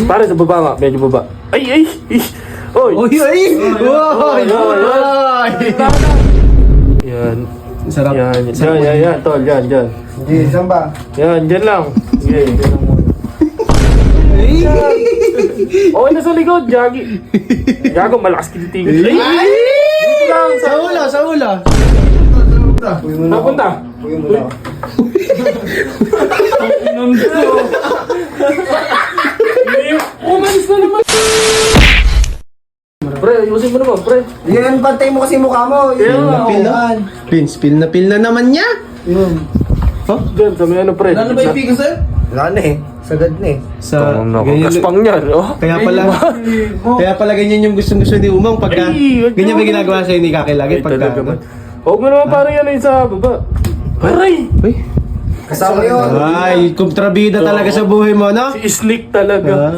Pare sa baba nga, medyo baba. Ay! Oy! Oy! Yan. Sarap. Yan, tol, yan. Hindi, saan ba? Yan, dyan lang. Okay, dyan lang muna. Okay na sa likod, Jagi. Gago, malakas kinitigil. Ay! Dito lang, Sa ula. Uwi mo na ako. Napunta. Uwi mo na ako. Umalis na naman. Pre, ayusin mo naman, pre. Yan, pantay mo kasi mukha mo. Yeah. Spill na naman niya. Yun. Diyan, sa may ano, pre. Ano ba ibigan sa'yo? Wala na eh. Sagad na eh. Sa Kaspang niyan, oh. Kaya pala ganyan yung gustong-gusto ni Umang pagka Ay, wag ganyan may naman. ginagawa sa'yo ni Kaki lagi Ay, pagka talaga man. Huwag mo naman parang yan ay sa baba. Aray! Uy. Kasama yun. Ay, kontrabida talaga sa buhay mo, no? Si Slick talaga.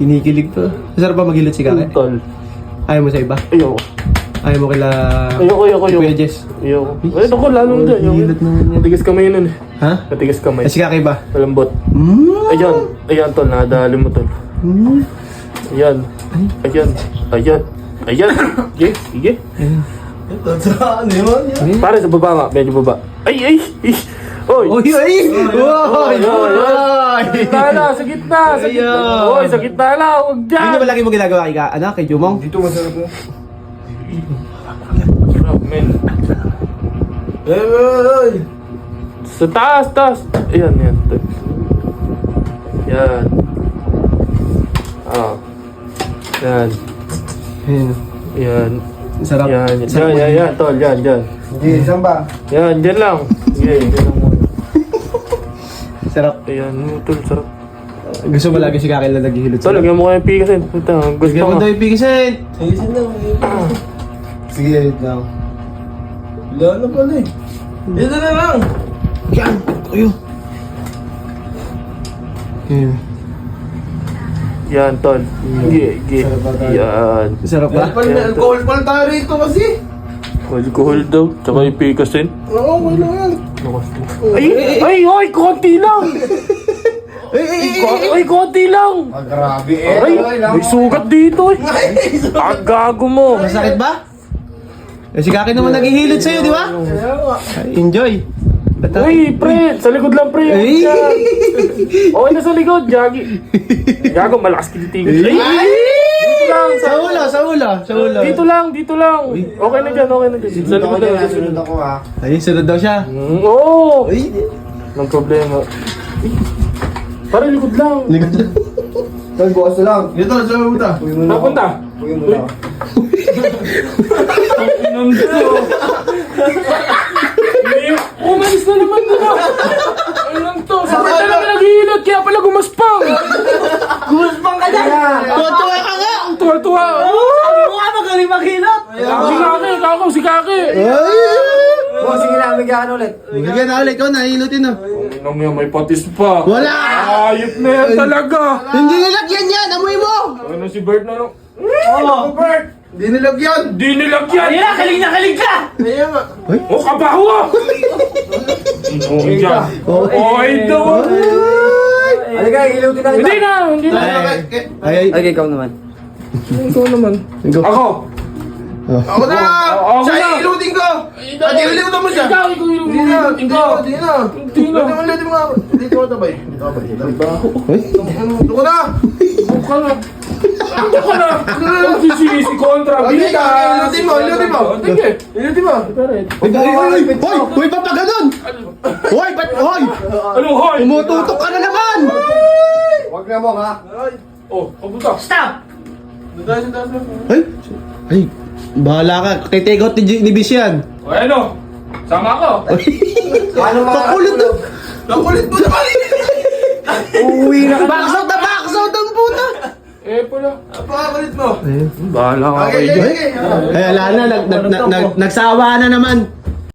Kinikilig to. Masarap ba maghilot si Kaki? Tol. Ayaw mo sa iba? Ayoko. Ayaw mo kila... Ayoko. Kuya Jess? Ayoko. Ay, naku, lalong dyan. Hilot naman yan. Matigas kamay nun eh. Ha? Matigas kamay. Ay, si Kaki ba? Malambot. Ayan, tol. Nadali mo, tol. Ayan. Sige. Saan yun? Pare sa baba nga, medyo baba. Ay! Oy! Oy! Sa gitna! Oy, sa gitna lang! Huwag Hindi dyan! na ba lagi mo ginagawa kay Jumong? Dito masarap mo. Men. Ay! Sa taas! Ayan. Yan. Ah. Yan. Yan. Sarap. Yan, tol. Yan. Hindi, saan ba? Yan, dyan lang. Okay, dyan lang muna. Sarap. Ayan, tol, sarap. Gusto mo lagi si Kaki na naghihilot Tol, lagyan mo kayong pigasin. Puta, gusto Lagyan mo ko. daw yung pigisin. Ayusin lang. Sige, wait lang. Wala na pala eh. Dito na lang. Yan! Ayun. Yan, tol. Yan. Sarap ba? Alcohol pala tayo rito kasi. Alcohol daw. Tsaka yung pigasin. Oo, okay lang yan. Ay, konti lang! Ay, konti lang! Grabe Ay, may sugat dito eh. Gago mo. Masakit ba? Eh, si Kaki naman naghihilot sa'yo, di ba? Ay, enjoy. Uy, pre! Sa likod lang, pre! Ay! Okay na sa likod, Jagi. Gago, malakas kinitigil. Ay! Dito lang, Sa ula. Dito lang. Okay na dyan. Sa likod lang. Sunod ako ha. Ay, sunod daw siya. Oo! Ay! Nang problema. Para likod lang. Tol, bukas na lang. Dito, sa buta. Uwi mo na ako. Napunta. Uwi mo na ako. Umalis na naman nila. Ayun to. Sabi talaga naghihilot. Kaya pala gumaspang. Guspang ka dyan! Tuwa ka nga! Ang tuwa-tuwa. Ano ka magaling maghilot? Si Kaki. Oh, sige na, bigyan ka ulit. Bigyan na ulit, ikaw nahihilutin na. Nang yan, may patis pa. Wala! Ayop na yan talaga. Hindi nilagyan yan! Amoy mo! Ano si Bert na lang? Oo, Bert! Di nilagyan! Di nilagyan. Ayun na, kalig ka! Ayun nga. Oh, kabaho ah! Okay dyan. Okay daw. Halika, ilutin na kita. Hindi na. Ay, Ay, ikaw naman. Ikaw naman. Go. Ako. Ako na! Ako Siya, na. ilutin ko! At ilutin mo siya! Ikaw Di na! Ilutin mo nga! Dito ka tabay. Dito ka na! Buka na. Buka na. Ang sisisi kontra. Ilutin mo! Sige. Ilutin mo! Hoy, ba't pa ganun? Hoy, ba't? Hoy! Ano, hoy? Tumututok ka na naman! Huwag na mo ha. Oh, pabuta. Ay, bahala ka. Take out ni Bis yan. O, ano? Sama ko. Paano Pakulit to. Nakulit mo naman! Uuwi na ka. Box out ang puta! Eh, pala. Napakakulit mo! Bahala ka kayo dyan. Okay. Ay, ala na. Nagsawa na naman.